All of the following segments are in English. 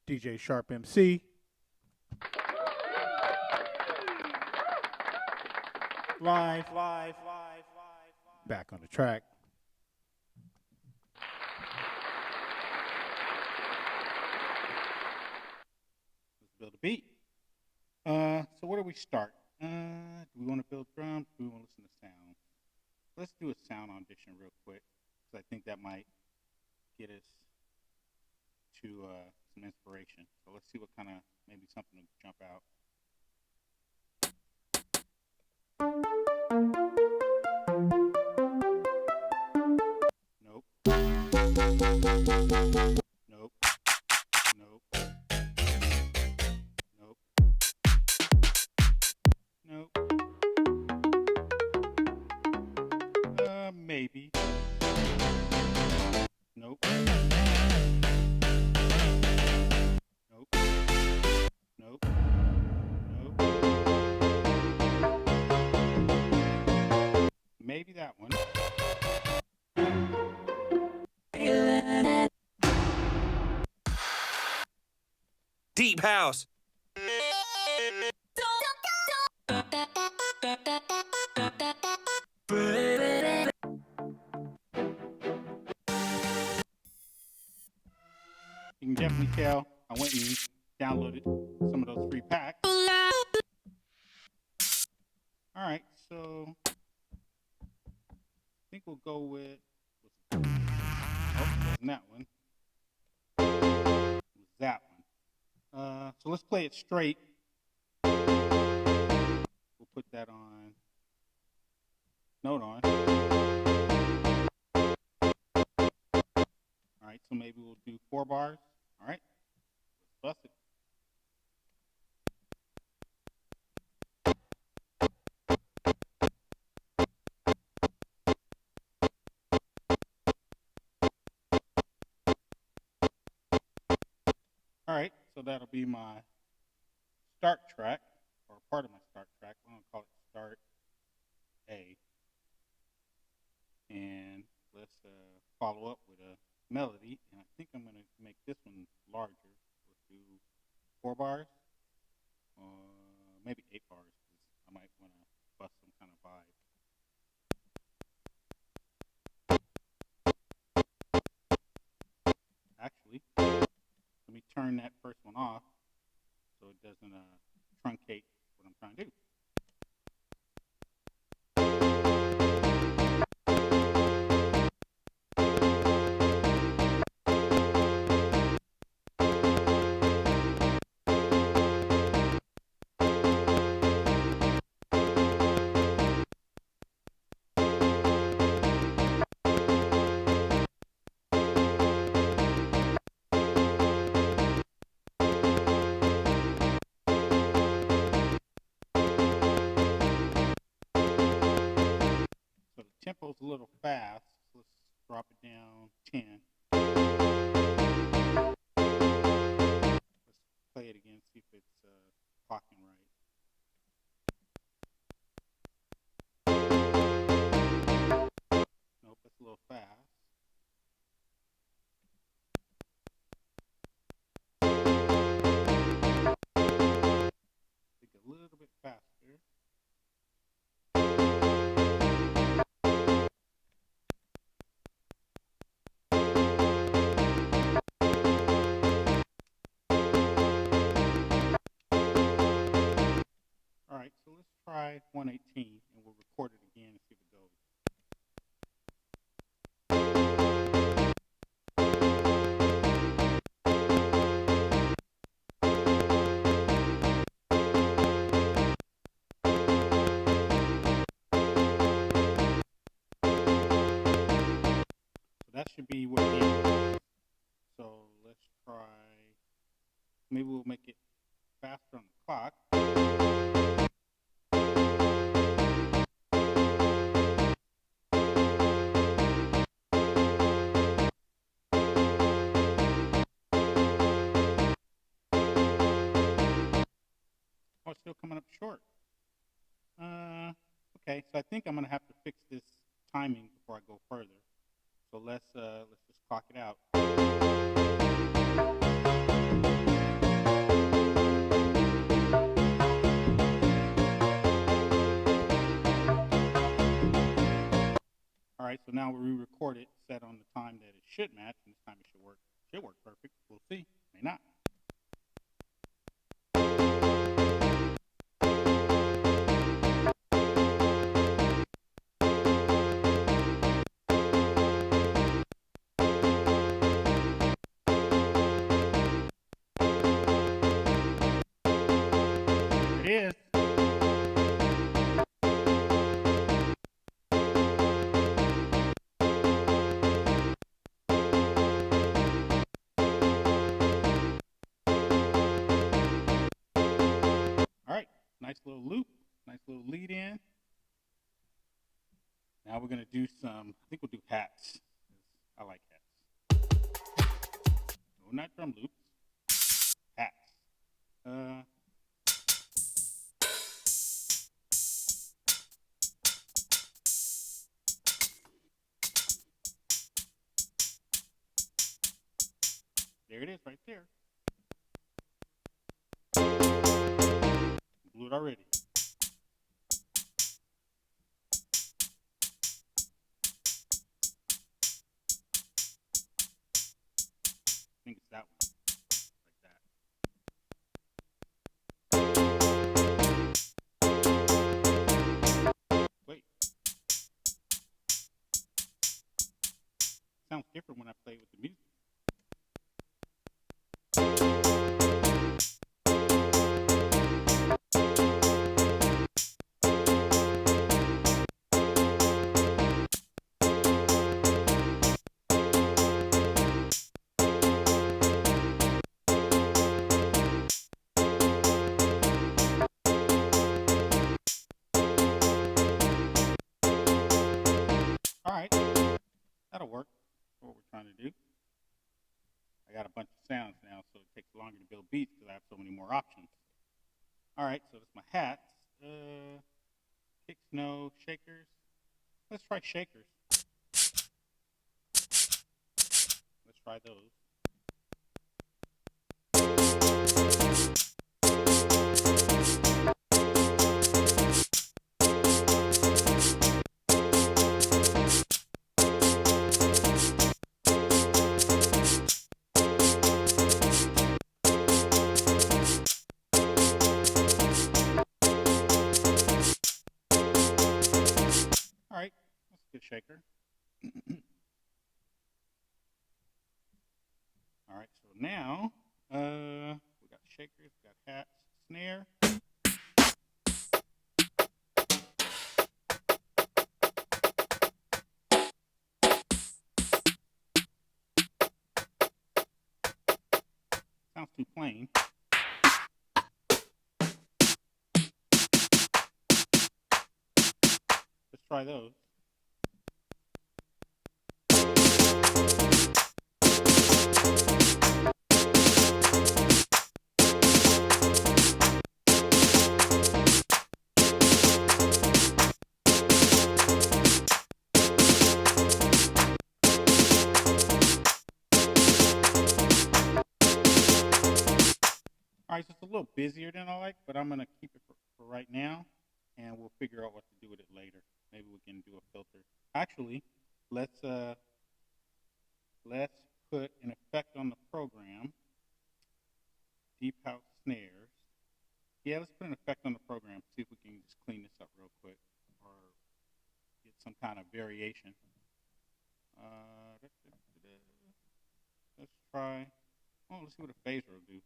DJ SharpMC. Live. Back on the track. Let's build a beat. So where do we start? Do we want to build drums? Do we want to listen to sound? Let's do a sound audition real quick, because I think that might get us to some inspiration. So let's see what kind of, maybe something will jump out. Nope. Nope. Nope. Nope. Nope. Maybe. Nope. Nope. Nope. Nope. Maybe that one. Deep house. You can definitely tell I went and downloaded some of those free packs. All right, so I think we'll go with, oh, wasn't that one. It was that one. So let's play it straight. We'll put that on, note on. All right, so maybe we'll do 4 bars. All right, let's bust it. All right, so that'll be my start track, or part of my start track. I'm going to call it Start A. And let's follow up with a melody. And I think I'm going to make this one larger. Let's do 4 bars, maybe 8 bars, because I might want to bust some kind of vibe. Actually, let me turn that first one off so it doesn't truncate what I'm trying to do. Tempo's a little fast, so let's drop it down 10. Let's play it again, see if it's clocking right. Nope, that's a little fast. I think a little bit faster. Alright, so let's try 118 and we'll record it again and see if it goes. So that should be what it is. So let's try, maybe we'll make it faster on the clock. Oh, it's still coming up short. Okay, so I think I'm gonna have to fix this timing before I go further. So let's just clock it out. right, so now we re-record it, set on the time that it should match, and this time it should work. Should work perfect. We'll see. May not. There it is. All right, nice little loop, nice little lead in. Now we're gonna do some, I think we'll do hats. I like hats. No, not drum loops, hats. There it is right there. Blew it already. I think it's that one, like that. Wait. Sounds different when I play with the music. All right, that'll work for what we're trying to do. I got a bunch of sounds now, so it takes longer to build beats because I have so many more options. All right, so that's my hats. Kicks, no. Shakers. Let's try shakers. Let's try those. All right, that's a good shaker. All right, so now we got shakers, we got hats, snare. Sounds too plain. Let's try those. All right, so it's a little busier than I like, but I'm gonna keep it for right now, and we'll figure out what to do with it later. Maybe we can do a filter. Actually, let's put an effect on the program. Deep house snares. Yeah, let's put an effect on the program. See if we can just clean this up real quick, or get some kind of variation. Let's try. Oh, let's see what a phaser will do.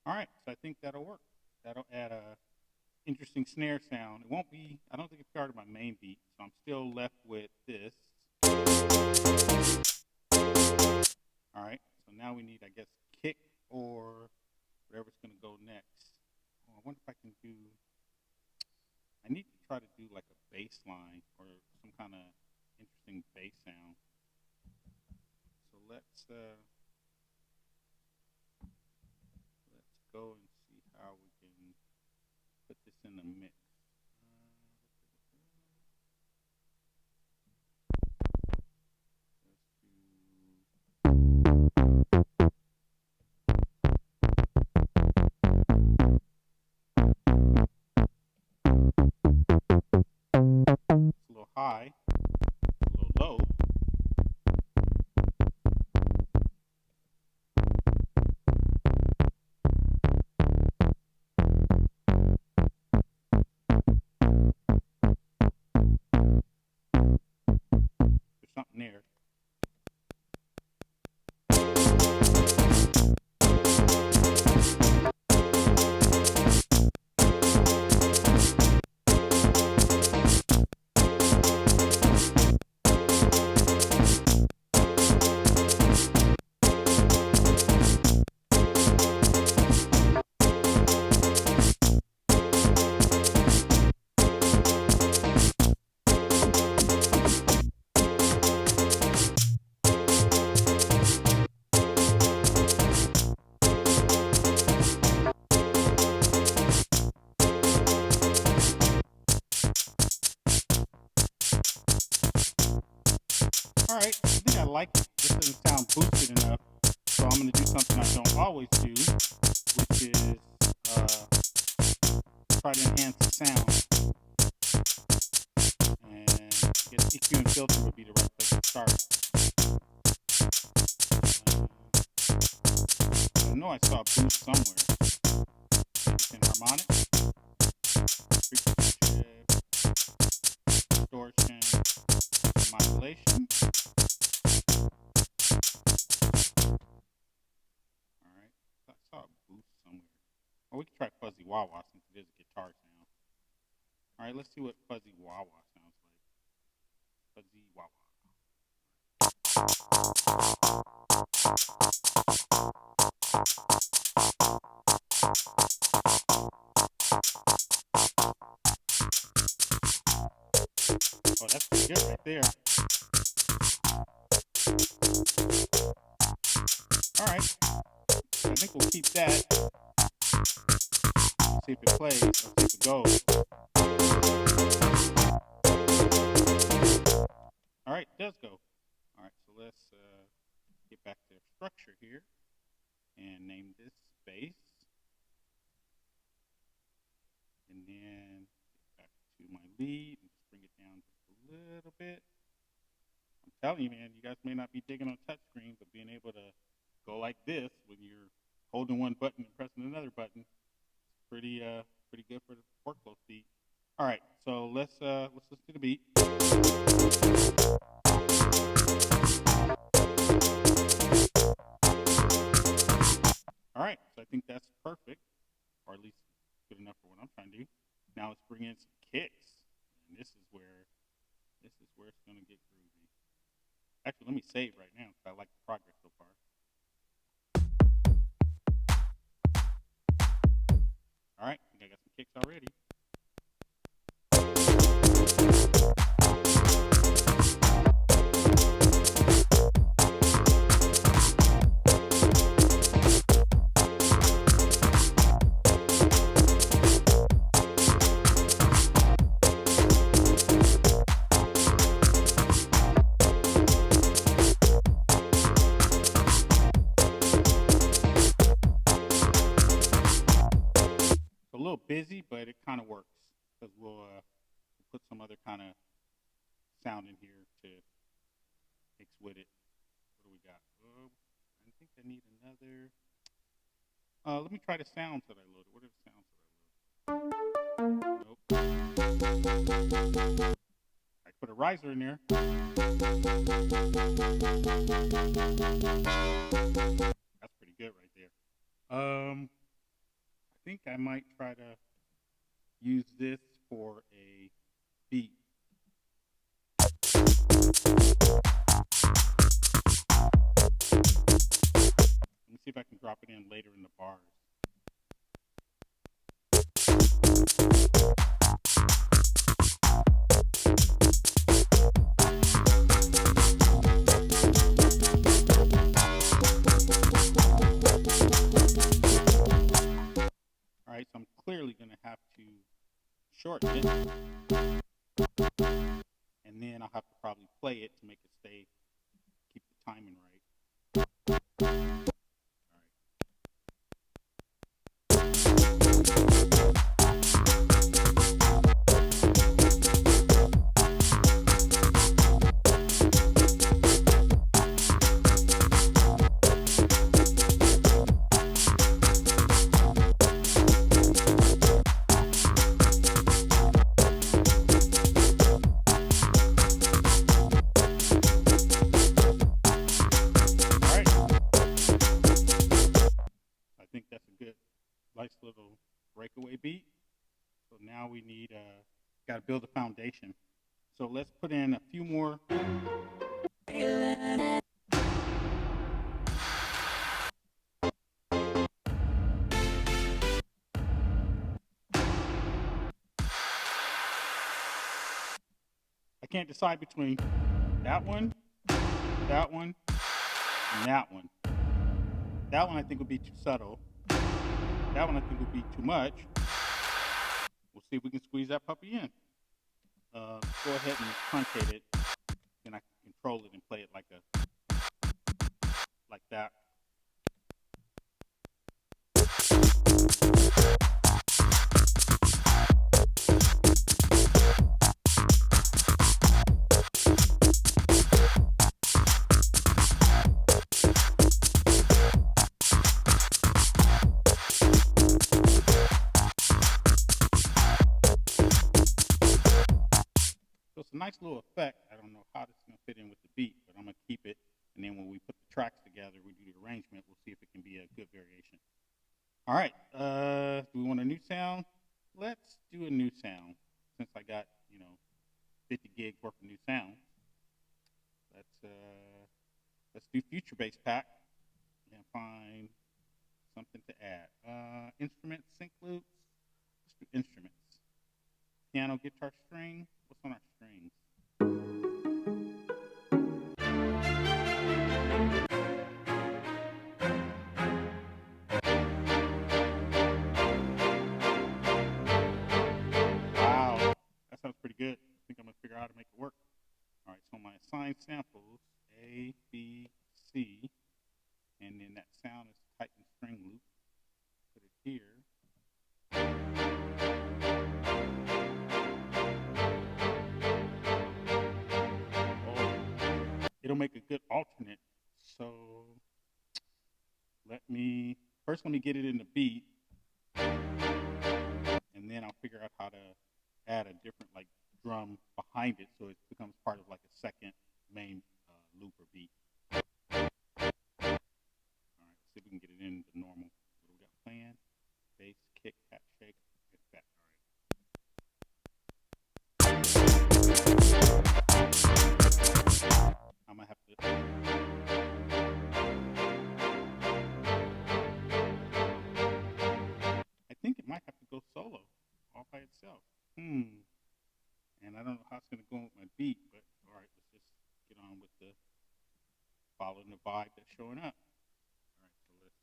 All right, so I think that'll work. That'll add a interesting snare sound. It won't be, I don't think it's part of my main beat, so I'm still left with this. All right, so now we need, I guess, kick or whatever's gonna go next. Oh, I wonder if I can do, I need to try to do like a bass line or some kind of interesting bass sound. So let's go and see how we can put this in the mix. Alright, I think I like it. This doesn't sound boosted enough, so I'm going to do something I don't always do, which is try to enhance the sound. And I guess EQ and filter would be the right place to start. I know I saw a boost somewhere. It's in harmonics, frequency shift, distortion, modulation. Alright, I saw a boost somewhere. Or we can try fuzzy wah wah since it is a guitar sound. Alright, let's see what fuzzy wah wah sounds like. Fuzzy wah wah. Oh, that's pretty good right there. Alright, I think we'll keep that. See if it plays, or see if it goes. Alright, it does go. Alright, so let's get back to structure here and name this bass. And then get back to my lead and just bring it down just a little bit. I'm telling you, man, you guys may not be digging on touchscreen, but being able to go like this when you're holding one button and pressing another button, it's pretty good for the workflow speed. All right, so let's listen to the beat. All right, so I think that's perfect, or at least good enough for what I'm trying to do. Now let's bring in some kicks, and this is where it's gonna get groovy. Actually, let me save right now because I like the progress so far. All right, I think I got some kicks already. A little busy, but it kind of works because we'll put some other kind of sound in here to mix with it. What do we got? I think I need another. Let me try the sounds that I loaded. What are the sounds that I loaded? Nope. I put a riser in there. That's pretty good right there. I think I might try to use this for a beat. Let me see if I can drop it in later in the bars. Alright, so I'm clearly going to have to shorten it. And then I'll have to probably play it to make it keep the timing right. Nice little breakaway beat. So now we need got to build a foundation. So let's put in a few more. I can't decide between that one, and that one. That one I think would be too subtle. That one I think would be too much. We'll see if we can squeeze that puppy in. Go ahead and truncate it. Then I can control it and play it like that. So it's a nice little effect. I don't know how this is going to fit in with the beat, but I'm going to keep it. And then when we put the tracks together, we do the arrangement, we'll see if it can be a good variation. All right. Do we want a new sound? Let's do a new sound. Since I got, 50 gigs worth of new sounds. Let's do Future Bass Pack and find something to add. Instrument sync loops. Let's do instruments. Piano, guitar, string. What's on our strings? Wow, that sounds pretty good. I think I'm gonna figure out how to make it work. All right, so my assigned samples, A, B, C, and then that sound is Titan string loop. Put it here. It'll make a good alternate. So let me get it in the beat, and then I'll figure out how to add a different drum behind it so it becomes part of a second main loop or beat. All right, let's see if we can get it in the normal. What do we got playing? Bass, kick, hat, shake, hit that. All right. I'm gonna have to. I think it might have to go solo, all by itself. And I don't know how it's gonna go with my beat, but all right, let's just get on with the following the vibe that's showing up. All right, so let's.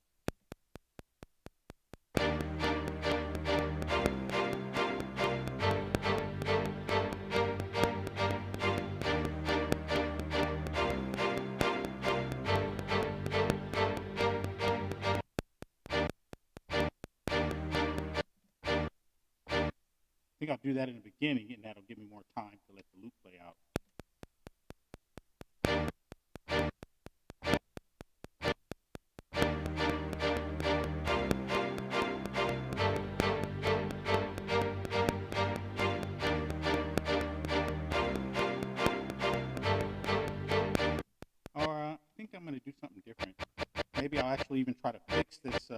I think I'll do that in the beginning, and that'll give me more time to let the loop play out. Or I think I'm going to do something different. Maybe I'll actually even try to fix this,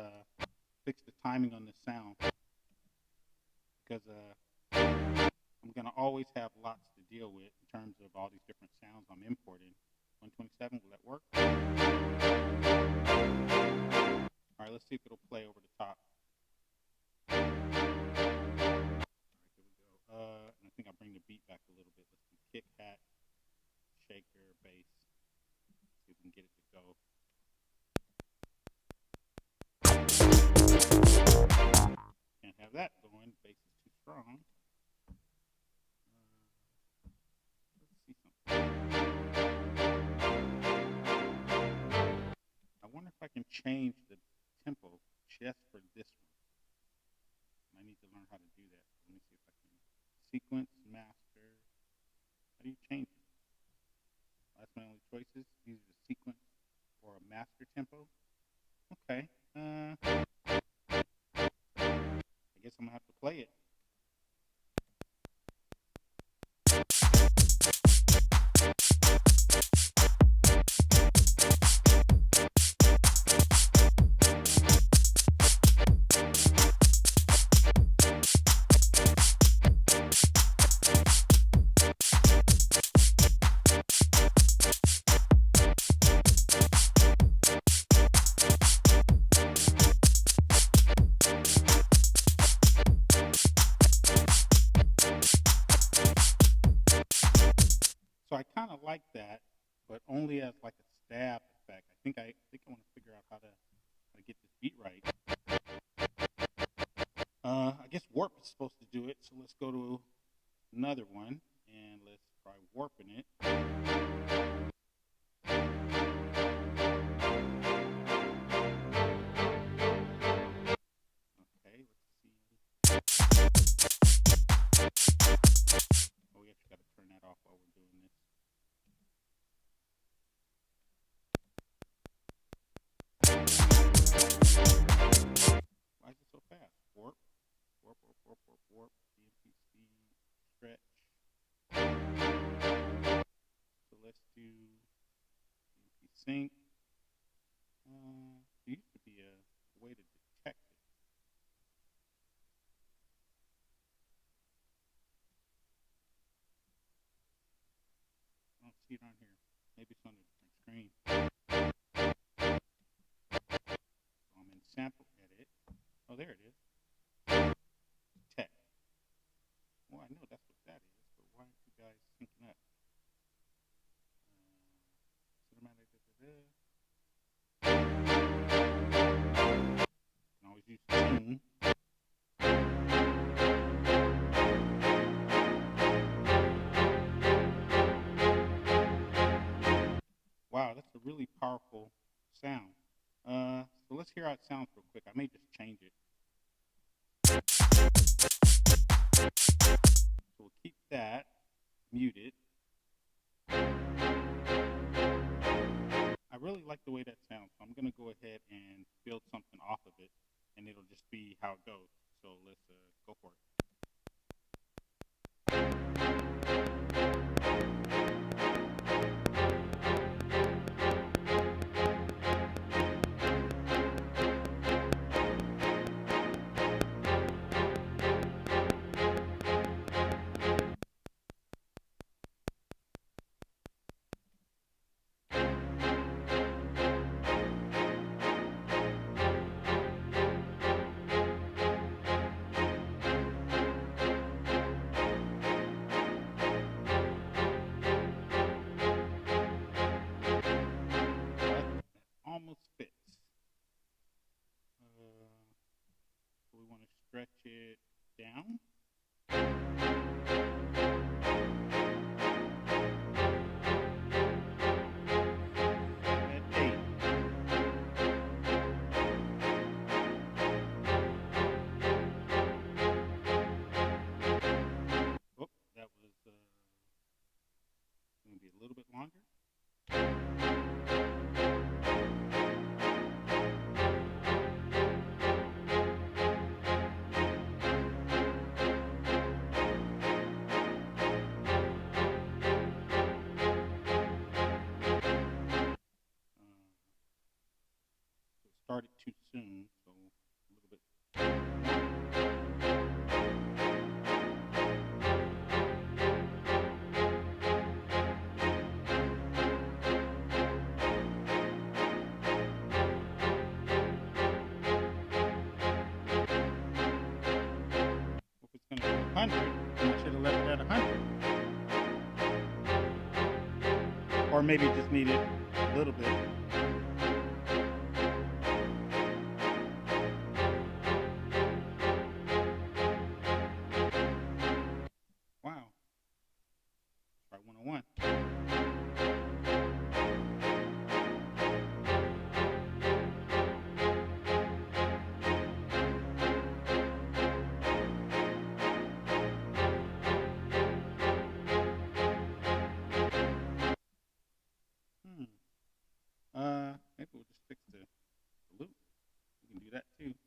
fix the timing on this sound, because I'm going to always have lots to deal with in terms of all these different sounds I'm importing. 127, will that work? All right, let's see if it'll play over the top. All right, here we go. And I think I'll bring the beat back a little bit. Let's do kick, hat, shaker, bass. See if we can get it to go. Can't have that going. Bass is too strong. Let's see something. I wonder if I can change the tempo just for this one. I need to learn how to do that. Let me see if I can. Sequence, master. How do you change it? That's my only choices. These are the sequence or a master tempo. Okay. I guess I'm gonna have to play it. So I kind of like that, but only as like a stab effect. I think I want to figure out how to get this beat right. I guess warp is supposed to do it, so let's go to another one and let's try warping it. sync. There used to be a way to detect it. I don't see it on here. Maybe it's on a different screen. So I'm in sample edit. Oh, there it is. Detect. Well, I know that's what that is, but why aren't you guys syncing up? Cinematic. I always use tune. Wow, that's a really powerful sound. So let's hear how it sounds real quick. I may just change it. So we'll keep that muted. I really like the way that sounds, so I'm going to go ahead and build something off of it, and it'll just be how it goes. So let's go for it. Almost fits. So we want to stretch it down. At 8. Oh, that was going to be a little bit longer. Started too soon, so a little bit. If it's going to be 100, then I should have left it at 100. Or maybe just need it a little bit. Wow. Try 101. Maybe we'll just fix the loop. We can do that too.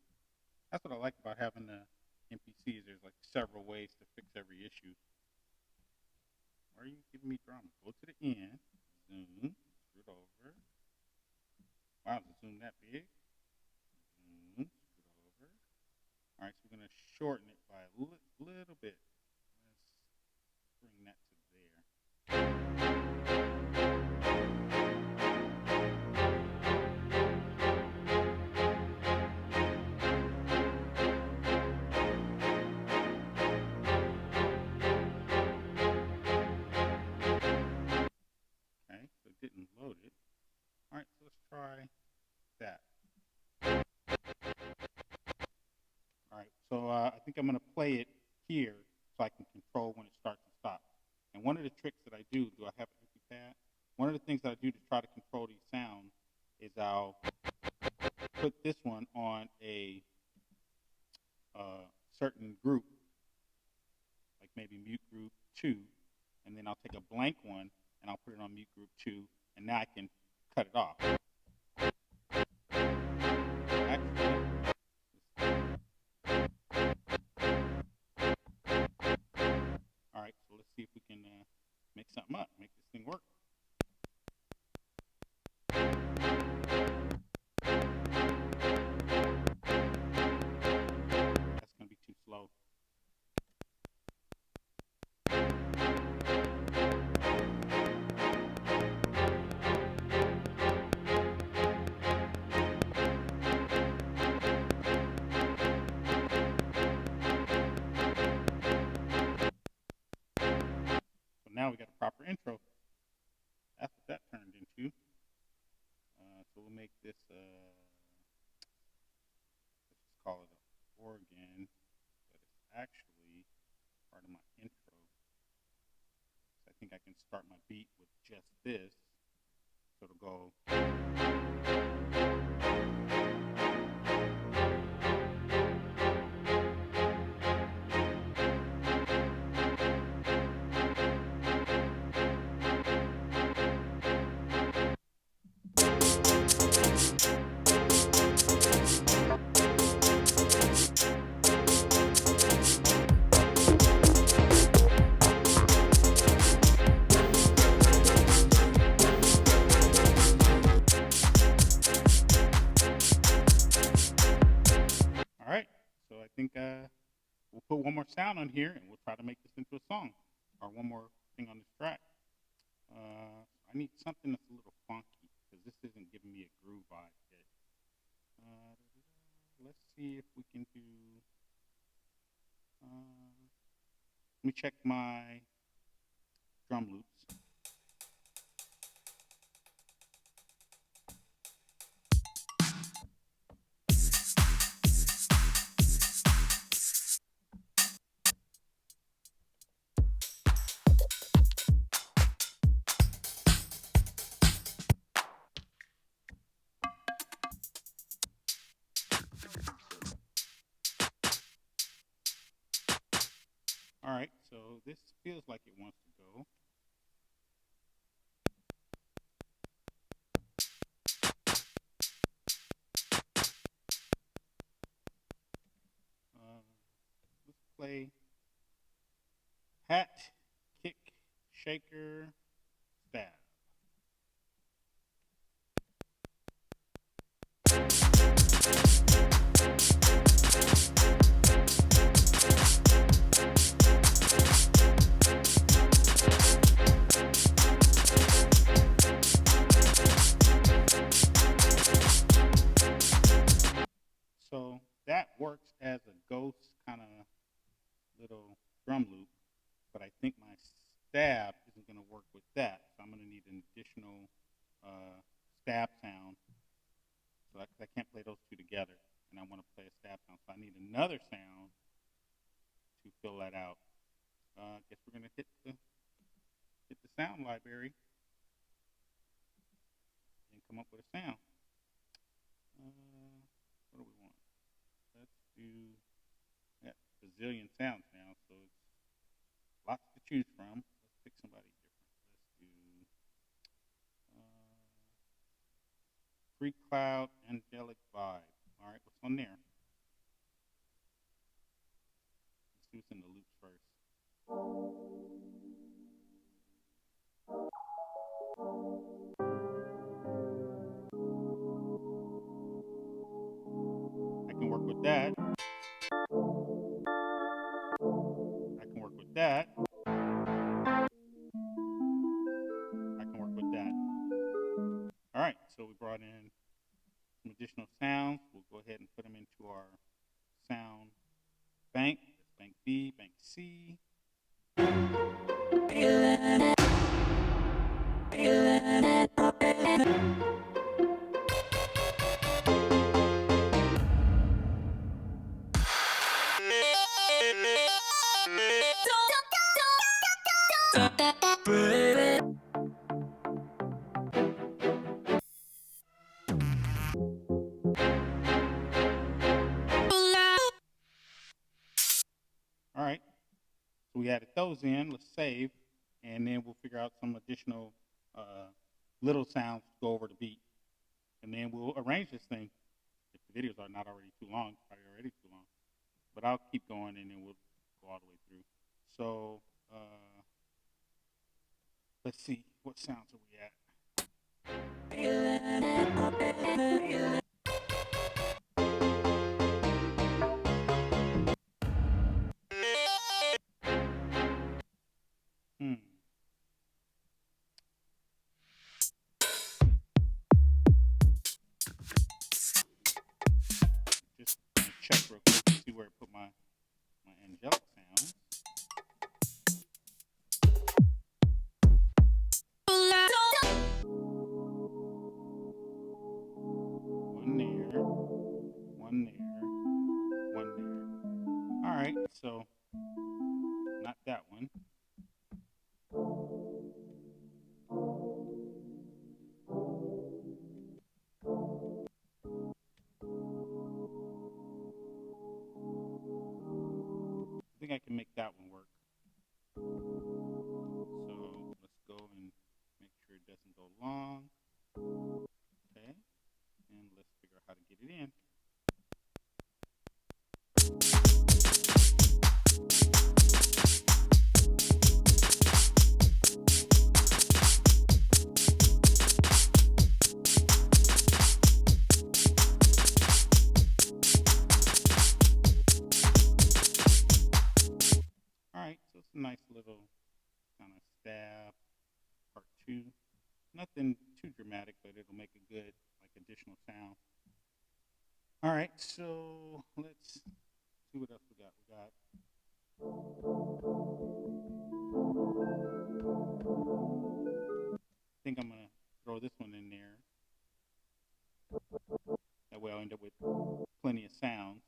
That's what I like about having the MPCs. There's like several ways to fix every issue. Why are you giving me drama? Go to the end, zoom, screw it over. Wow, is the zoom that big? Zoom, screw it over. All right, so we're going to shorten it by a little bit. Let's bring that to there. Okay, so it didn't load it. All right, so let's try that. All right, so I think I'm going to play it here so I can control when it starts and stops. And one of the tricks that I do I have an empty pad? One of the things that I do to try to control these sounds is I'll put this one on a certain group, like maybe mute group 2, and then I'll take a blank one and I'll put it on mute group 2, and now I can cut it off. Actually, all right, so let's see if we can make something up, make this thing work. again, but it's actually part of my intro. So I think I can start my beat with just this. So it'll go. All right, so I think we'll put one more sound on here, and we'll try to make this into a song, or one more thing on this track. I need something that's a little funky, because this isn't giving me a groove vibe yet. Let's see if we can do. Let me check my drum loops. All right, so this feels like it wants to go. Let's play hat, kick, shaker, stab. So that works as a ghost kind of little drum loop, but I think my stab isn't going to work with that. So I'm going to need an additional stab sound. So I can't play those two together, and I want to play a stab sound. So I need another sound to fill that out. I guess we're going to hit the sound library and come up with a sound. What do we want? Let's do, yeah, bazillion sounds now, so it's lots to choose from. Let's pick somebody different. Let's do Free Cloud, Angelic Vibe. All right, what's on there? Let's do this in the loops first. I can work with that. I can work with that. I can work with that. All right, so we brought in some additional sounds. We'll go ahead and put them into our sound bank. That's bank B, bank C. All right, so we added those in. Let's save, and then we'll figure out some additional little sounds to go over the beat, and then we'll arrange this thing. If the videos are not already too long, probably already too long, but I'll keep going, and then we'll go all the way through. So let's see, what sounds are we at? Just check real quick to see where I put my angelic sounds. One there, one there, one there. Alright, so not that one. I think I can make that one work. So let's go and make sure it doesn't go long. Okay, and let's figure out how to get it in. Alright, so it's a nice little kind of stab, part 2. Nothing too dramatic, but it'll make a good like additional sound. Alright, so let's see what else we got. I think I'm gonna throw this one in there. That way I'll end up with plenty of sounds.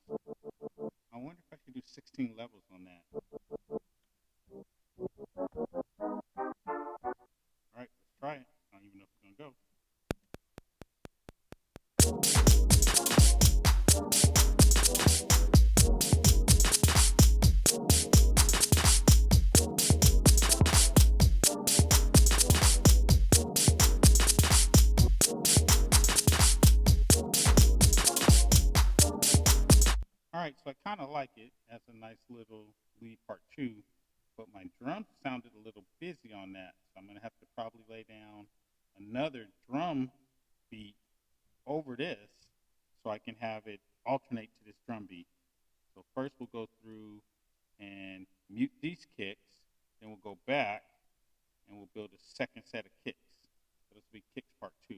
I wonder if I should do 16 levels on that. Alright, let's try it. I don't even know if it's gonna go. Alright, so I kind of like it as a nice little lead part 2, but my drum sounded a little busy on that, so I'm going to have to probably lay down another drum beat over this so I can have it alternate to this drum beat. So first we'll go through and mute these kicks, then we'll go back and we'll build a second set of kicks. So this will be kicks part 2.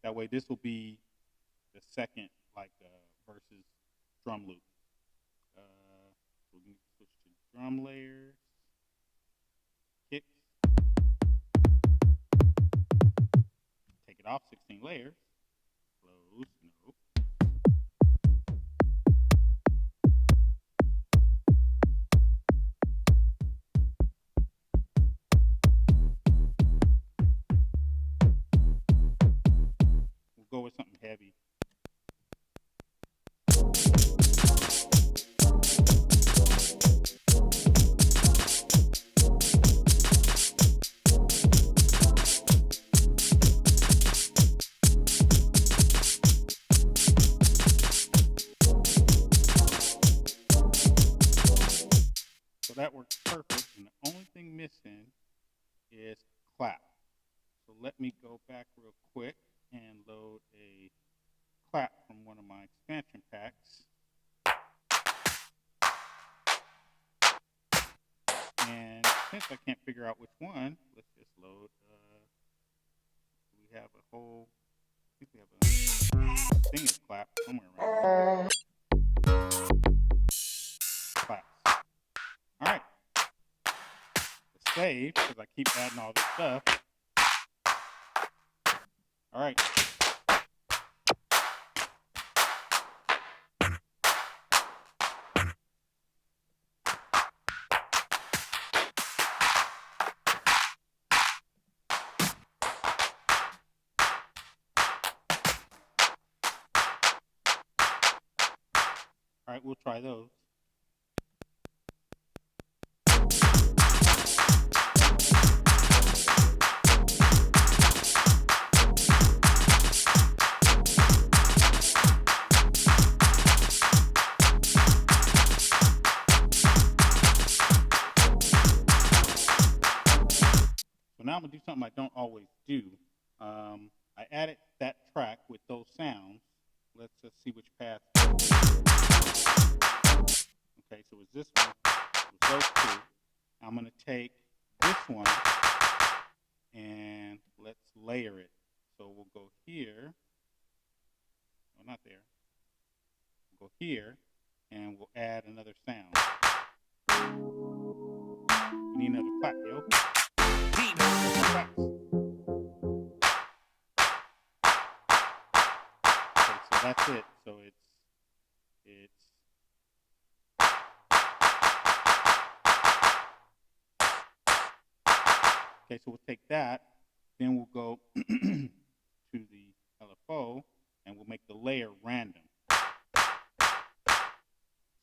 That way this will be the second versus drum loop. So we can switch to drum layers, kicks, take it off 16 layers, close, no. We'll go with something heavy. So that works perfect, and the only thing missing is clap. So let me go back real quick and load a clap from one of my expansion packs. And since I can't figure out which one, let's just load, we have a whole, I think we have a thing of clap somewhere around here. Claps. Alright. Let's save, because I keep adding all this stuff. Alright. Alright, we'll try those. So now I'm going to do something I don't always do. I added that track with those sounds. Let's just see which path. Okay, so it's this one. It was those two. I'm going to take this one and let's layer it. So we'll go here. Oh, not there. We'll go here and we'll add another sound. We need another clap, yo. Claps. Okay, so that's it. So it's Okay, so we'll take that, then we'll go to the LFO, and we'll make the layer random.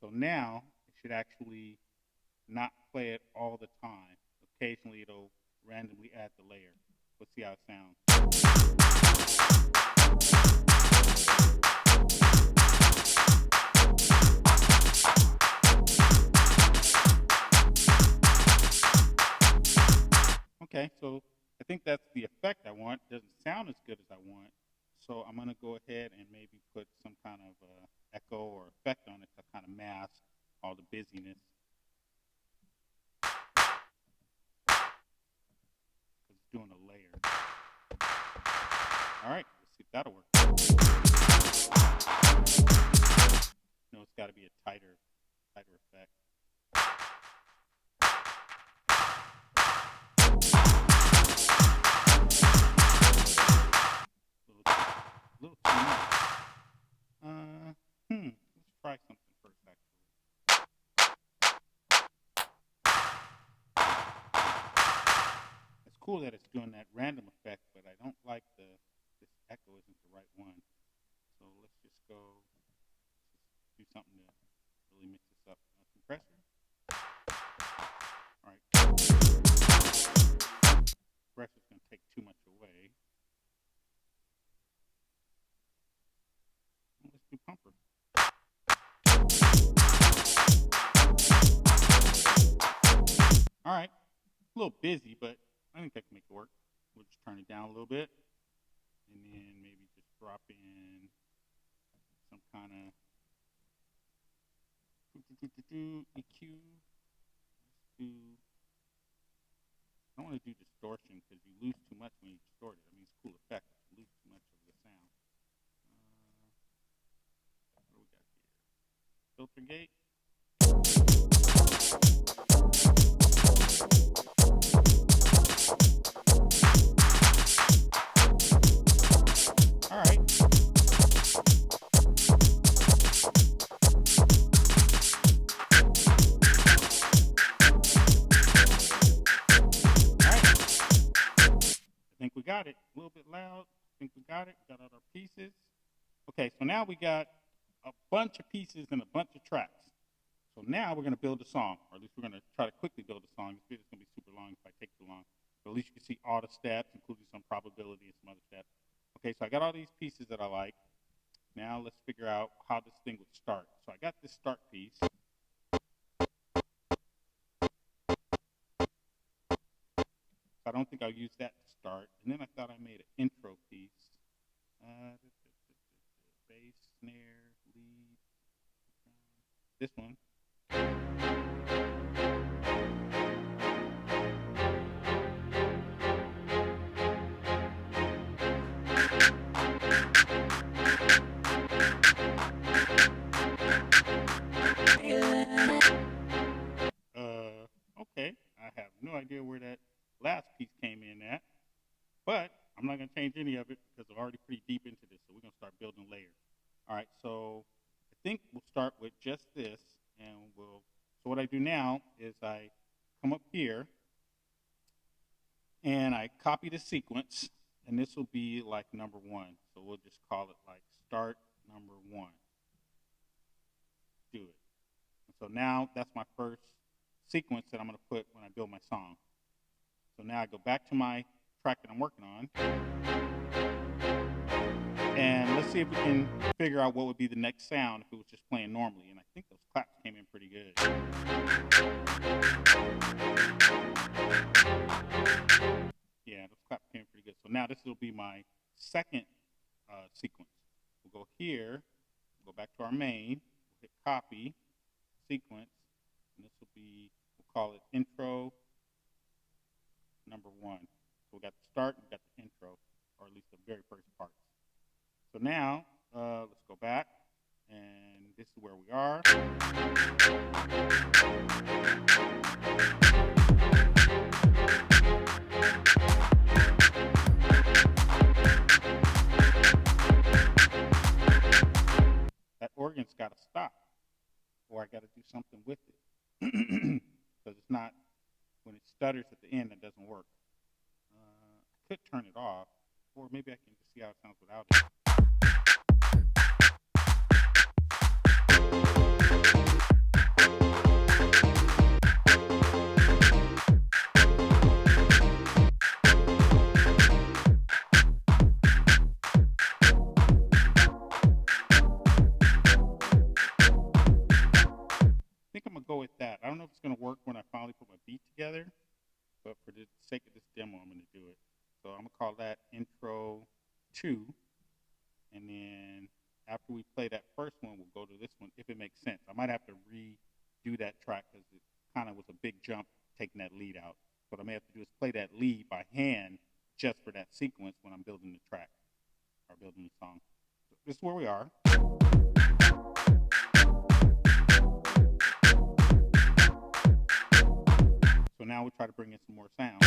So now it should actually not play it all the time. Occasionally it'll randomly add the layer. Let's see how it sounds. Okay, so I think that's the effect I want. It doesn't sound as good as I want. So I'm going to go ahead and maybe put some kind of echo or effect on it to kind of mask all the busyness. It's doing a layer. All right, let's see if that'll work. No, it's got to be a tighter effect. A little too much. Let's try something first, actually. It's cool that it's doing that random effect, but I don't like this echo isn't the right one. So let's just go do something to really mix this up. Compressor. All right. Compressor's going to take too much away. Let's do pumper. All right, a little busy, but I think I can make it work. We'll just turn it down a little bit, and then maybe just drop in some kind of EQ. Let's do. I don't want to do distortion because you lose too much when you distort it. I mean, it's a cool effect, but you lose too much of the sound. What do we got here? Filter gate. All right. I think we got it. A little bit loud. I think we got it. Got all our pieces. Okay, so now we got a bunch of pieces and a bunch of tracks. So now we're going to build a song, or at least we're going to try to quickly build a song. This video's going to be super long if I take too long. But at least you can see all the steps, including some probability and some other steps. Okay, so I got all these pieces that I like. Now let's figure out how this thing would start. So I got this start piece. I don't think I'll use that to start. And then I thought I made an intro piece. Bass, snare, lead. This one. Okay. I have no idea where that last piece came in at, but I'm not going to change any of it because I'm already pretty deep into this, so we're going to start building layers. All right, so I think we'll start with just this, and so what I do now is I come up here, and I copy the sequence, and this will be like number 1. So we'll just call it like start number 1. Do it. And so now that's my first sequence that I'm going to put when I build my song. So now I go back to my track that I'm working on. And let's see if we can figure out what would be the next sound if it was just playing normally. And I think those claps came in pretty good. Yeah, those claps came in pretty good. So now this will be my second sequence. We'll go here, go back to our main, we'll hit copy, sequence, and this will be, we'll call it intro number 1. So we got the start and we got the intro, or at least the very first parts. So now, let's go back, and this is where we are. That organ's got to stop, or I got to do something with it. Because it's not, when it stutters at the end, it doesn't work. could turn it off, or maybe I can just see how it sounds without it. I think I'm gonna go with that. I don't know if it's gonna work when I finally put my beat together, but for the sake of this demo, I'm gonna do it. So I'm gonna call that intro 2, and then after we play that first one, we'll go to this one if it makes sense. I might have to redo that track because it kind of was a big jump taking that lead out. What I may have to do is play that lead by hand just for that sequence when I'm building the track or building the song. So this is where we are. So now we'll try to bring in some more sound.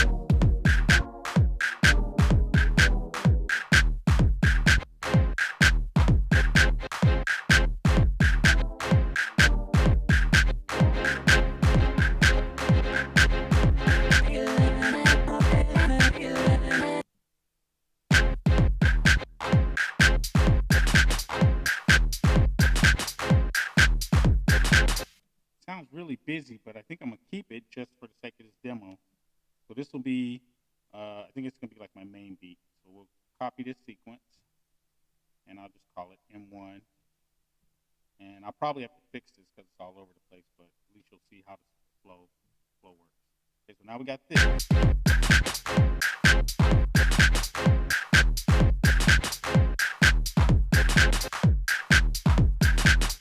Sounds really busy, but I think I'm gonna keep it just for the sake of this demo. So this will be, I think it's gonna be like my main beat. So we'll copy this sequence, and I'll just call it M1. And I'll probably have to fix this because it's all over the place, but at least you'll see how the flow works. Okay, so now we got this.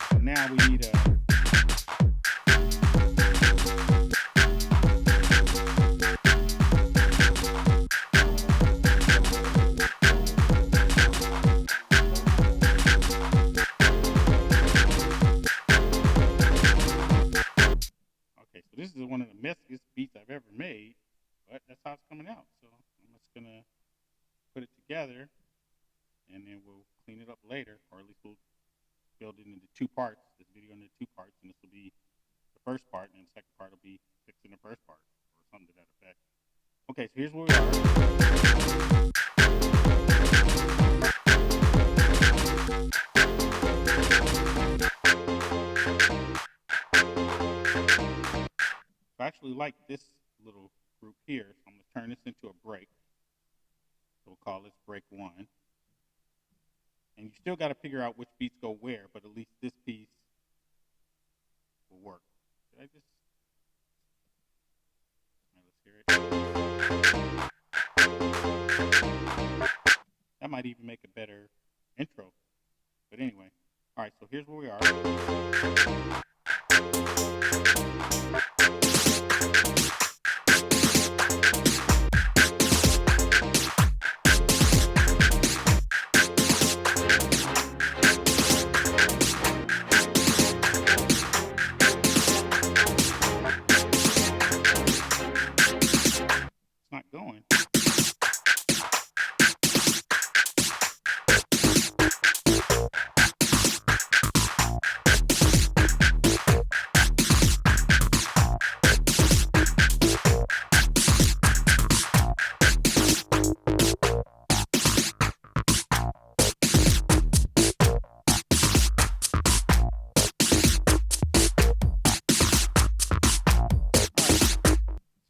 So now we need a this is one of the messiest beats I've ever made, but that's how it's coming out. So I'm just gonna put it together, and then we'll clean it up later, or at least we'll build it into 2 parts. This video into 2 parts, and this will be the first part, and the second part will be fixing the first part, or something to that effect. Okay, so here's where we are. I actually like this little group here, so I'm going to turn this into a break. So we'll call this break 1. And you still got to figure out which beats go where, but at least this piece will work. Did I just... Let's hear it. That might even make a better intro. But anyway, all right, so here's where we are. Going.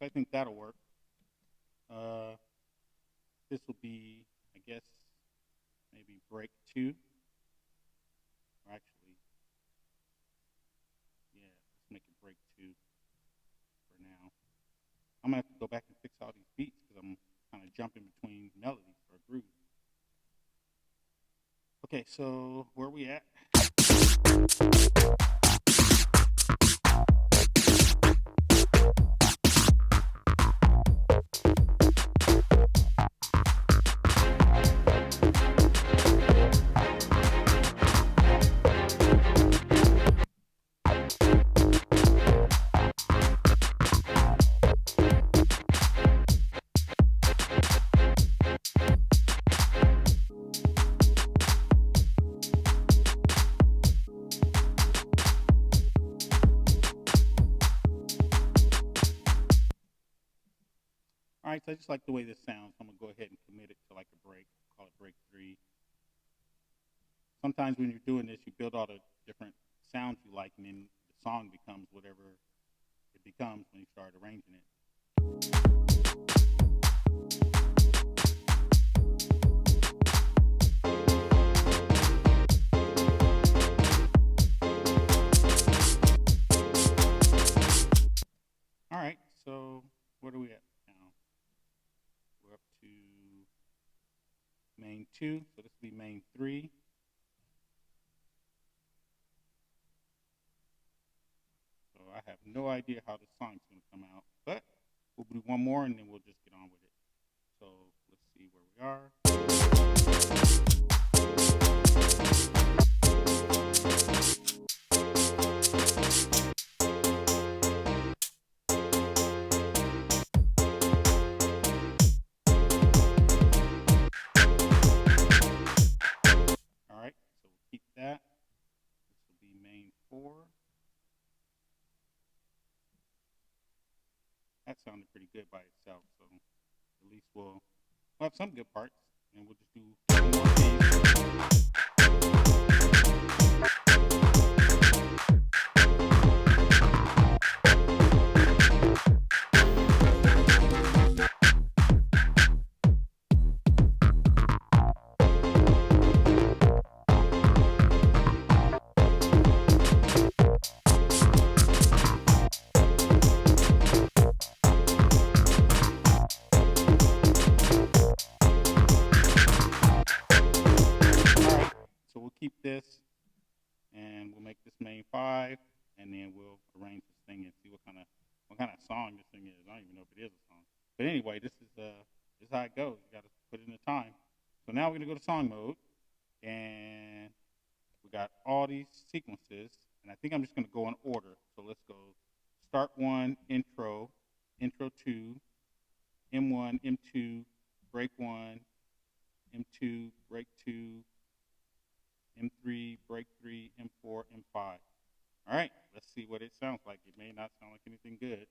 I think that'll work. This will be, I guess, maybe break 2. Or actually, yeah, let's make it break 2 for now. I'm going to have to go back and fix all these beats because I'm kind of jumping between melodies or grooves. Okay, so where are we at? Alright, so I just like the way this sounds. I'm going to go ahead and commit it to like a break. Call it break 3. Sometimes when you're doing this, you build all the different sounds you like, and then the song becomes whatever it becomes when you start arranging it. Alright, so where are we at now? We're up to main 2, so this will be main 3. So I have no idea how this song's going to come out, but we'll do one more and then we'll just get on with it. So let's see where we are. Alright, so we'll keep that. This will be main 4. That sounded pretty good by itself, so at least we'll have some good parts, and we'll just do one more of these. Keep this, and we'll make this main 5, and then we'll arrange this thing and see what kind of song this thing is. I don't even know if it is a song, but anyway, this is how it goes. You got to put it in the time. So now we're gonna go to song mode, and we got all these sequences, and I think I'm just gonna go in order. So let's go start 1, intro 2, M1, M2, break 1, M2, break 2. M3, break 3, M4, M5. All right, let's see what it sounds like. It may not sound like anything good.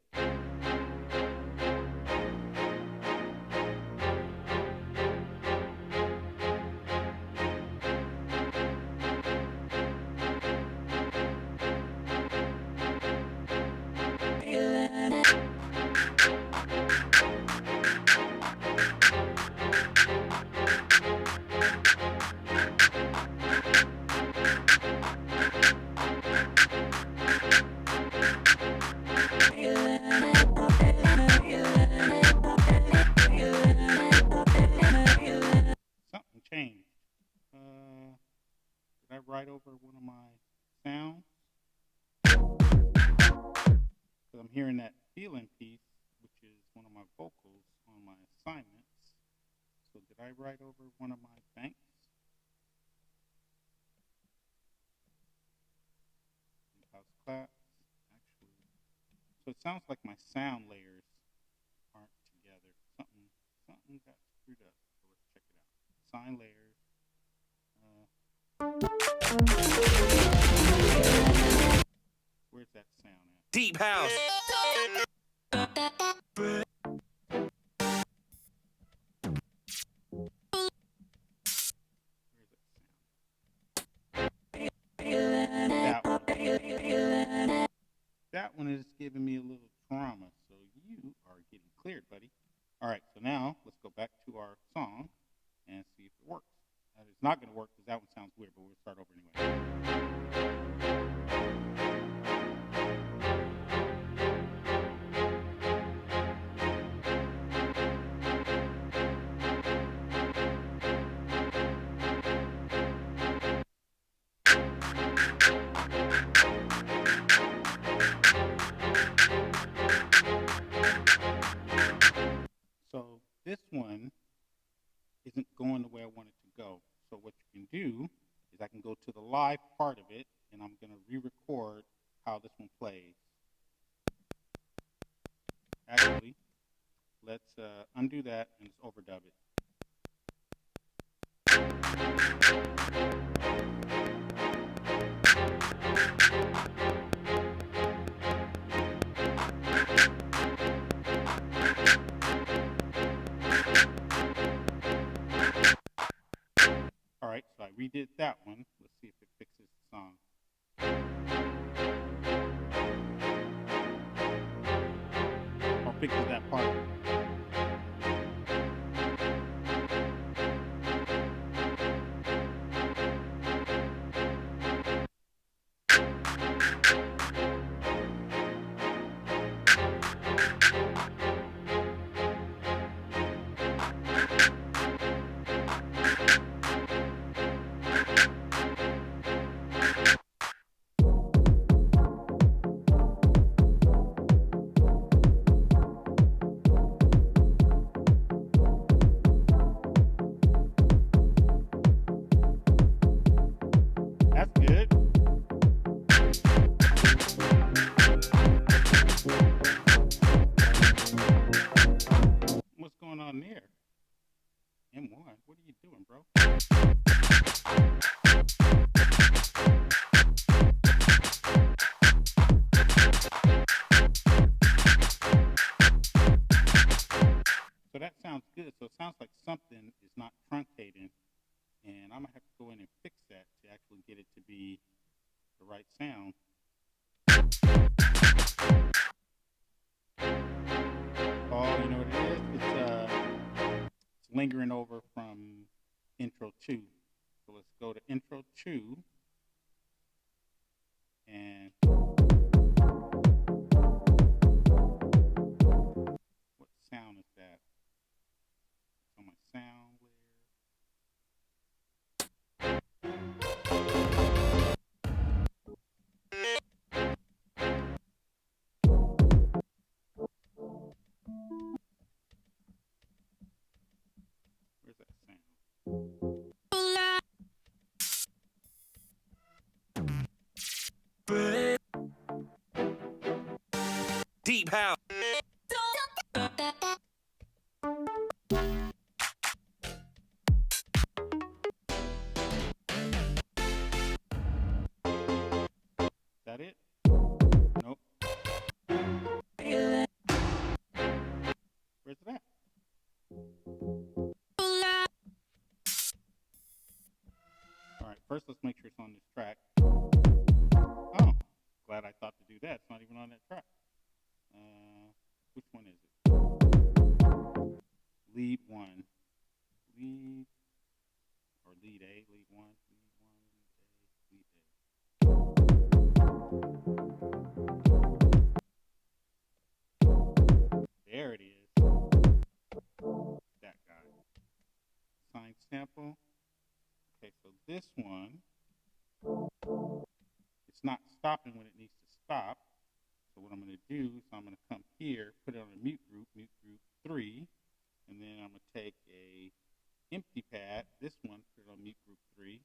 Something changed. Did I write over one of my sounds? Because I'm hearing that feeling piece, which is one of my vocals on my assignments. So did I write over one of my banks? House claps, actually. So it sounds like my sound layers aren't together. Something got screwed up. So let's check it out. Sign layers. Where's that sound at? Deep house. Where's that sound? That one is giving me a little trauma, so you are getting cleared, buddy. All right, so now let's go back to our song and see if it works. It's not going to work because that one sounds weird, but we'll start over anyway. So this one isn't going the way I want it to go. So what you can do is I can go to the live part of it, and I'm going to re-record how this one plays. Actually, let's undo that and just overdub it. did that one. Let's see if it fixes the song. Or fixes that part. That's good. What's going on there? M1, what are you doing, bro? So that sounds good. So it sounds like something is not truncating, and I'm gonna have to go in and fix that to actually get it to be the right sound. Oh, you know what it is? It's lingering over from intro 2. So let's go to intro 2 and what sound is that? It's on my sound layer. Where's that sound? Deep house. Is that it? Nope. Where's it at? Alright, first let's make sure it's on this track. Oh, glad I thought to do that. It's not even on that track. Which one is it? Lead 1. Lead, or lead A, lead 1, lead 1, lead A, lead A. There it is. That guy. Sign sample. Okay, so this one, it's not stopping when it needs to stop. So what I'm going to do is I'm going to come here, put it on a mute group 3, and then I'm going to take a empty pad, this one, put it on mute group 3,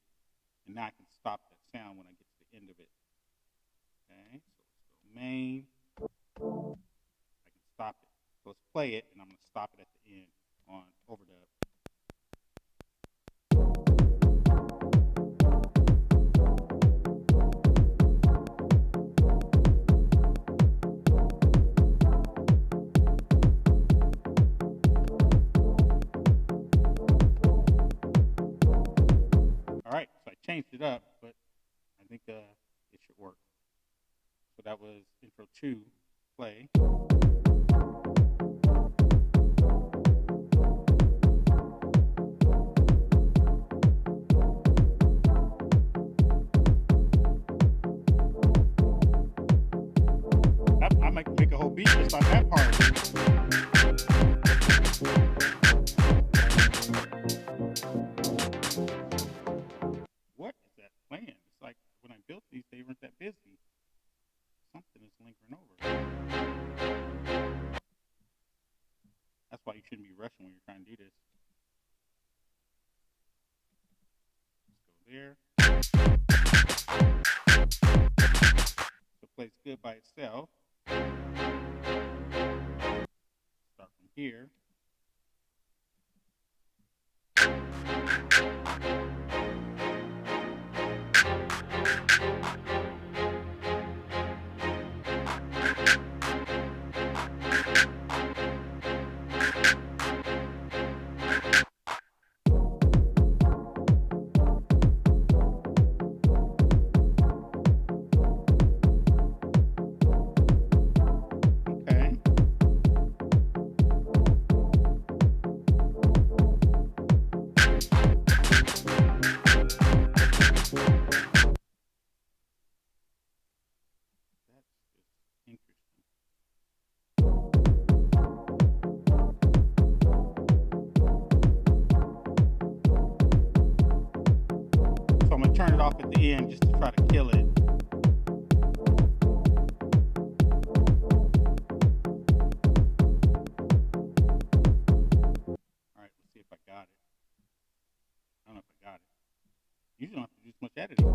and now I can stop that sound when I get to the end of it. Okay, so let's go main. I can stop it. So let's play it, and I'm going to stop it at the end on overdub. Alright, so I changed it up, but I think it should work. So that was intro 2, play. I might make a whole beat just on that part. What is that playing? It's like when I built these, they weren't that busy. Something is lingering over. That's why you shouldn't be rushing when you're trying to do this. Let's go there. So it plays good by itself. Start from here. off at the end just to try to kill it. Alright, let's see if I got it. I don't know if I got it. Usually don't have to do as much editing.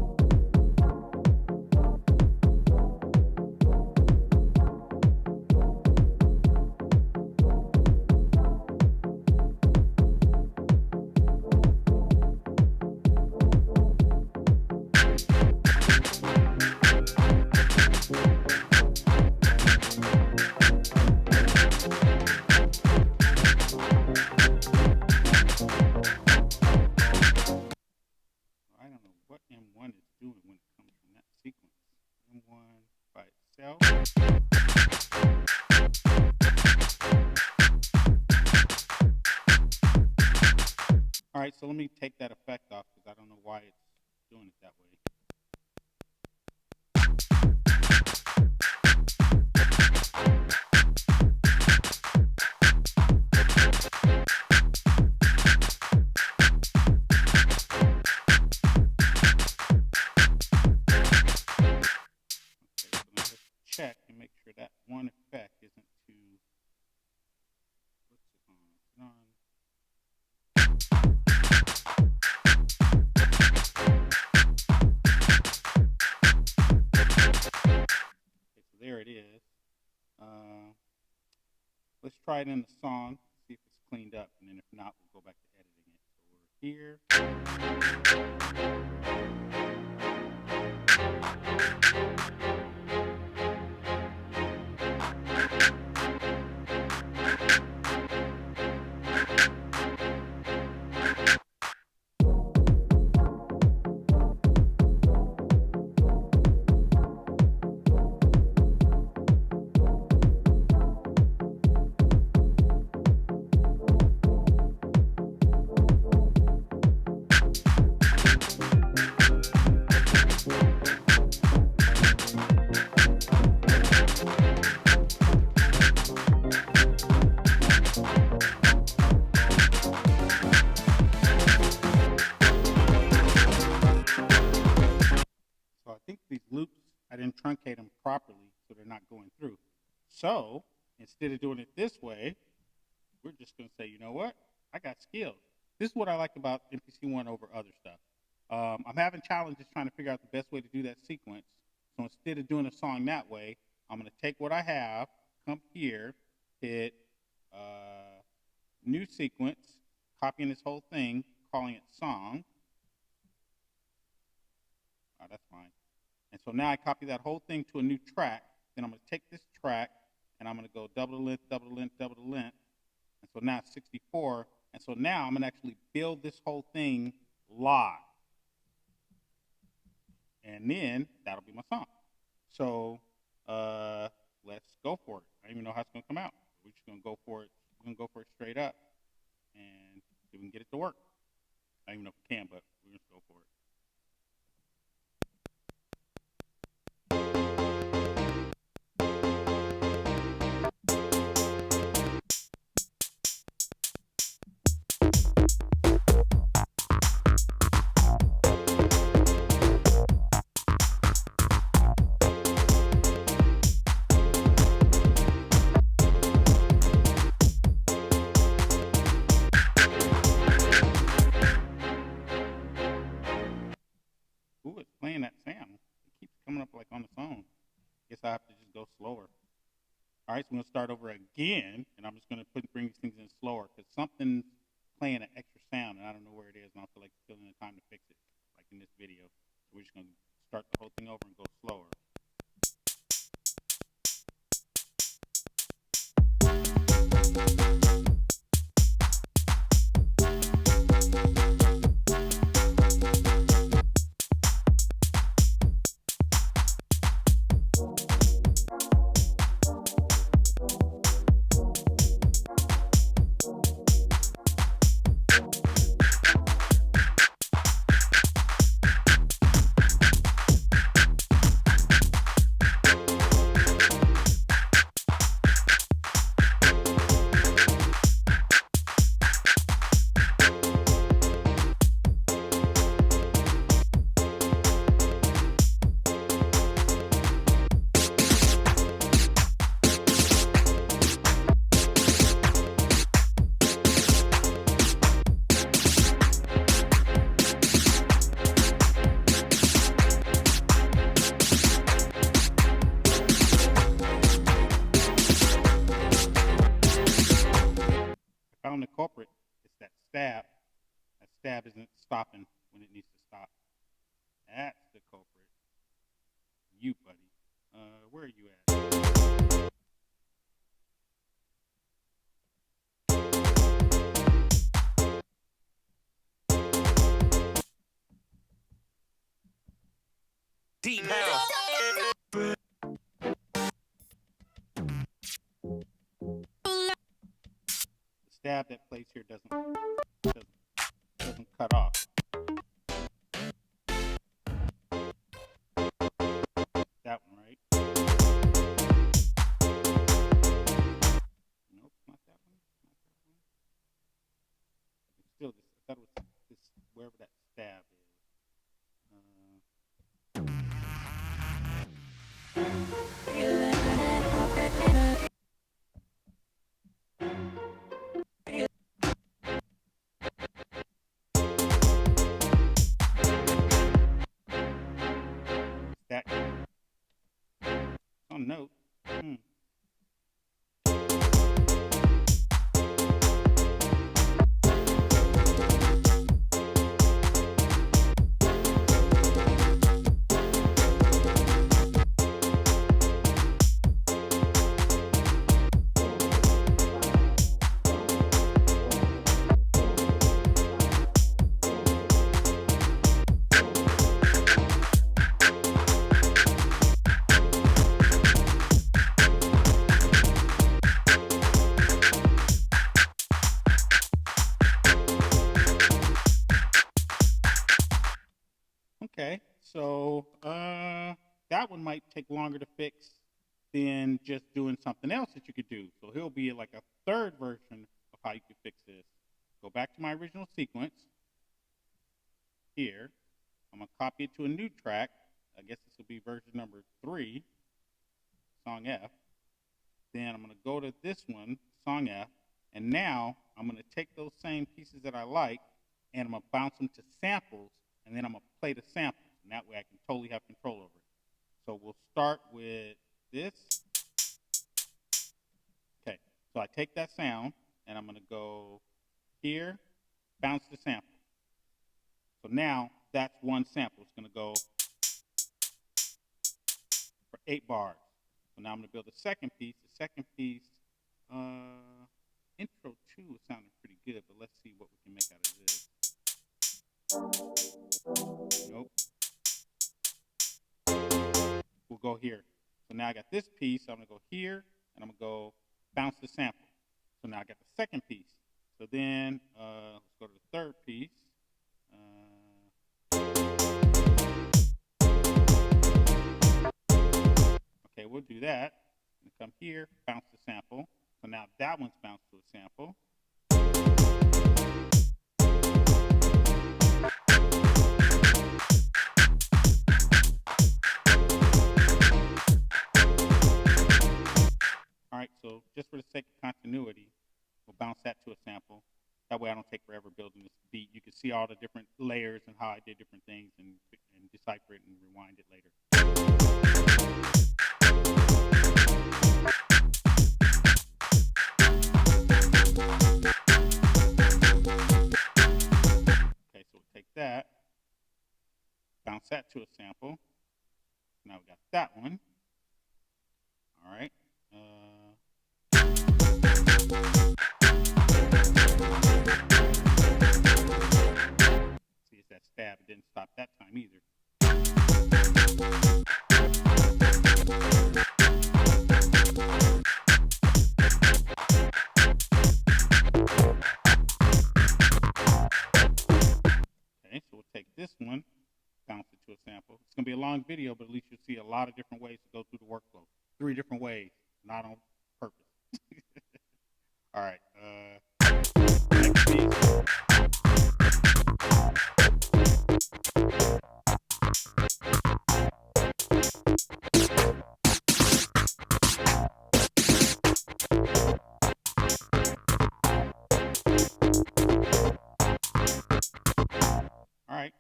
I don't know what M1 is doing when it comes from that sequence. M1 by itself. Alright, so let me take that effect off because I don't know why it's doing it that way. Check and make sure that one effect isn't too. What's it on? It's on. Okay, so there it is. Let's try it in the song, see if it's cleaned up, and then if not, we'll go back to editing it. So we're here. So I think these loops, I didn't truncate them properly, so they're not going through. So instead of doing it this way, we're just going to say, you know what? I got skills. This is what I like about MPC One over other stuff. I'm having challenges trying to figure out the best way to do that sequence. So instead of doing a song that way, I'm going to take what I have, come here, hit new sequence, copying this whole thing, calling it song. Oh, that's fine. And so now I copy that whole thing to a new track. Then I'm going to take this track, and I'm going to go double the length, double the length, double the length. And so now it's 64. And so now I'm going to actually build this whole thing live. And then that'll be my song. So let's go for it. I don't even know how it's going to come out. We're just going to go for it. We're going to go for it straight up and see if we can get it to work. I don't even know if we can, but we're going to go for it. Ooh, it's playing that sound. It keeps coming up like on its own. Guess I have to just go slower. All right, so I'm going to start over again, and I'm just going to bring these things in slower because something's playing an extra sound, and I don't know where it is, and I don't feel like filling the time to fix it, like in this video. So we're just going to start the whole thing over and go slower. stab isn't stopping when it needs to stop. That's the culprit. You, buddy. Where are you at? Deep house. The stab that plays here doesn't cut off. That one, right? Nope, not that one. It's still this. I thought it was this, wherever that stab is. That on note. Okay, so that one might take longer to fix than just doing something else that you could do. So here'll be like a third version of how you could fix this. Go back to my original sequence here. I'm gonna copy it to a new track. I guess this will be version number 3, song F. Then I'm gonna go to this one, song F, and now I'm gonna take those same pieces that I like and I'm gonna bounce them to samples, and then I'm gonna play the samples, and that way I can totally have control over it. So we'll start with this. Okay, so I take that sound and I'm gonna go here, bounce the sample. So now that's one sample. It's gonna go for 8 bars. So now I'm gonna build a second piece. The second piece, intro 2 is sounding pretty good, but let's see what we can make out of this. Nope. We'll go here. So now I got this piece. I'm gonna go here, and I'm gonna go bounce the sample. So now I got the second piece. So then let's go to the third piece. Okay, we'll do that. And come here, bounce the sample. So now that one's bounced to a sample. All right, so just for the sake of continuity, we'll bounce that to a sample. That way I don't take forever building this beat. You can see all the different layers and how I did different things and decipher it and rewind it later. Okay, so we'll take that, bounce that to a sample. Now we got that one. All right. See, it's that stab. It didn't stop that time either. Okay, so we'll take this one, bounce it to a sample. It's going to be a long video, but at least you'll see a lot of different ways to go through the workflow. 3 different ways, not on purpose. All right. Next piece. All right.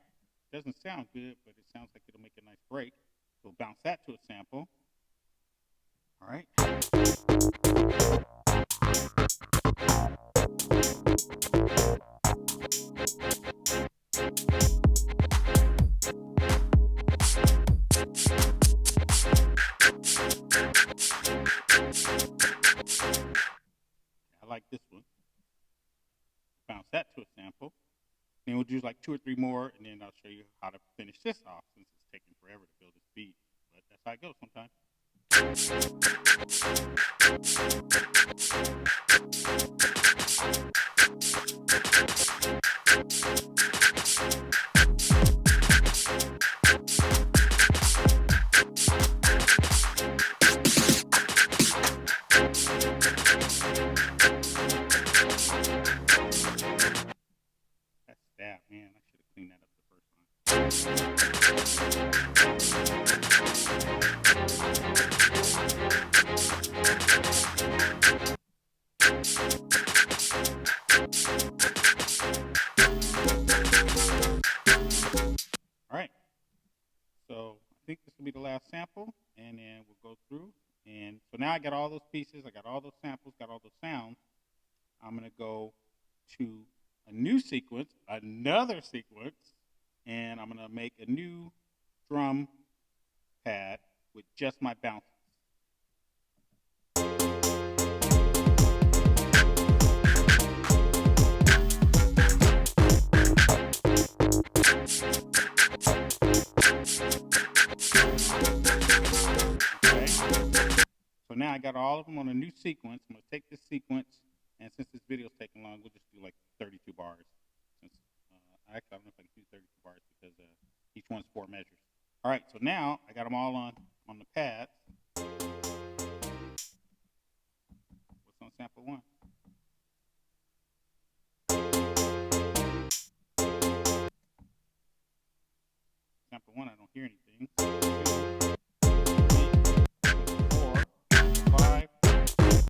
Doesn't sound good, but it sounds like it'll make a nice break. So we'll bounce that to a sample. All right. we'll do like 2 or 3 more, and then I'll show you how to finish this off since it's taking forever to build this beat. But that's how it goes sometimes. That's that, man. I should have cleaned that up the first time. All right. So I think this will be the last sample, and then we'll go through. And so now I got all those pieces, I got all those samples, got all those sounds. I'm going to go to a new sequence, another sequence, and I'm going to make a new drum pad with just my bounces. Okay. So now I got all of them on a new sequence. I'm going to take this sequence, and since this video is taking long, we'll just do like 32 bars. Since actually, I don't know if I can do 32 bars because each one's 4 measures. All right, so now I got them all on the pads. What's on sample 1? Sample 1, I don't hear anything. 2, 3, 4, 5, 6,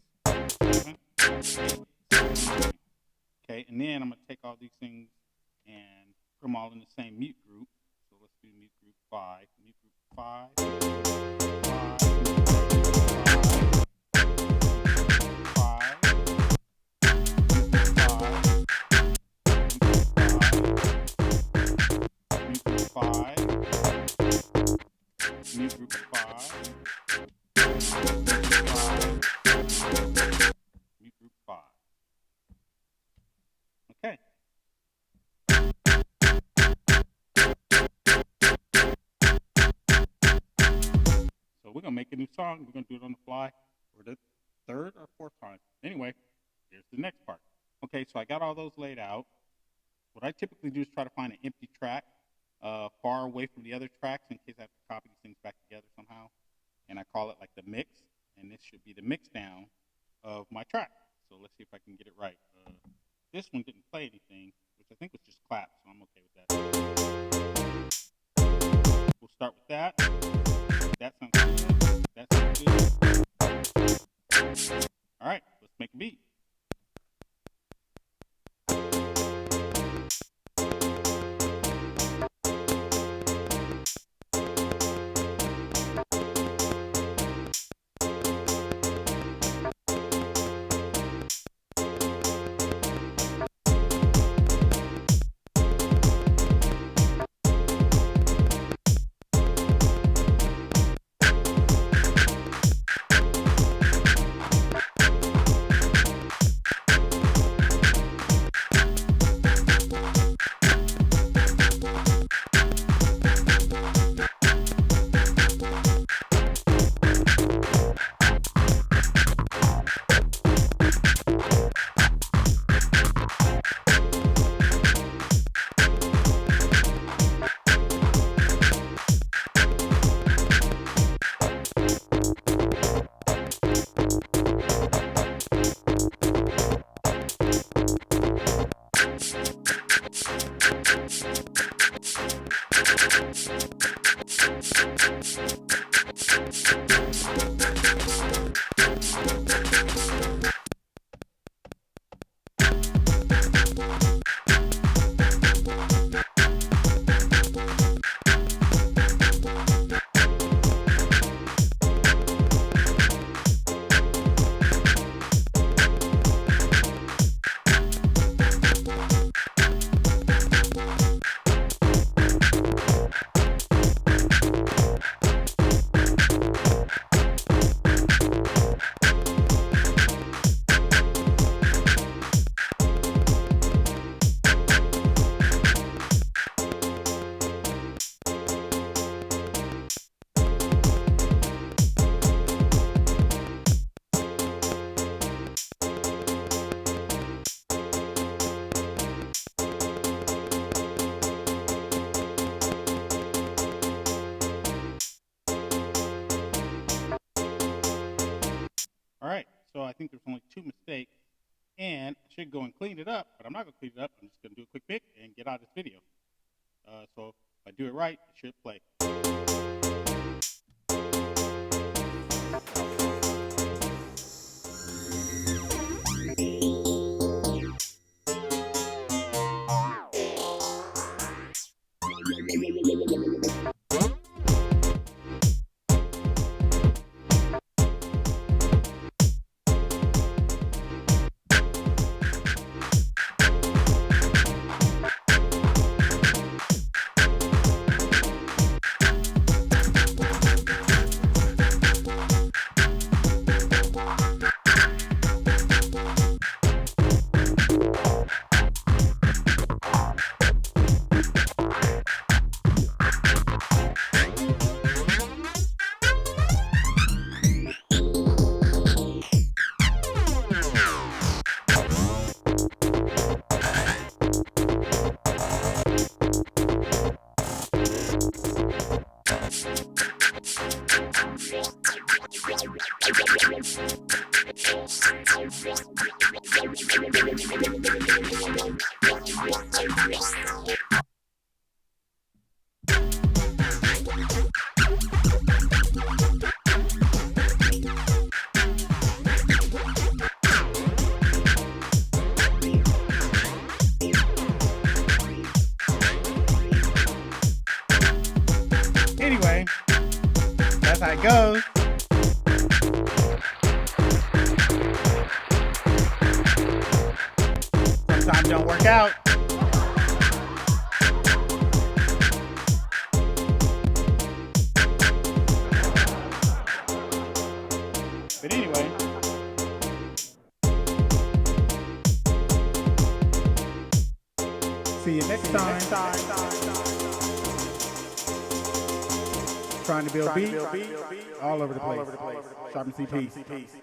7, 8, 9. Okay, and then I'm going to take all these things and put them all in the same mute group. So let's do mute group 5. Mute group 5. 5. Mute group 5. Mute group 5. Okay. So we're going to make a new song. We're going to do it on the fly for the 3rd or 4th time. Anyway, here's the next part. Okay, so I got all those laid out. What I typically do is try to find an empty track far away from the other tracks in case I have to copy these things back together somehow. And I call it like the mix, and this should be the mix down of my track. So let's see if I can get it right. This one didn't play anything, which I think was just claps, so I'm okay with that. We'll start with that. That sounds good. That sounds good. All right, let's make a beat. All right, so I think there's only 2 mistakes, and I should go and clean it up, but I'm not going to clean it up. I'm just going to do a quick pick and get out of this video. So if I do it right, it should play. Anyway, that's how it goes. Sometimes don't work out. But anyway, see you next time. Trying to build beats all over the place. SharpMC, peace.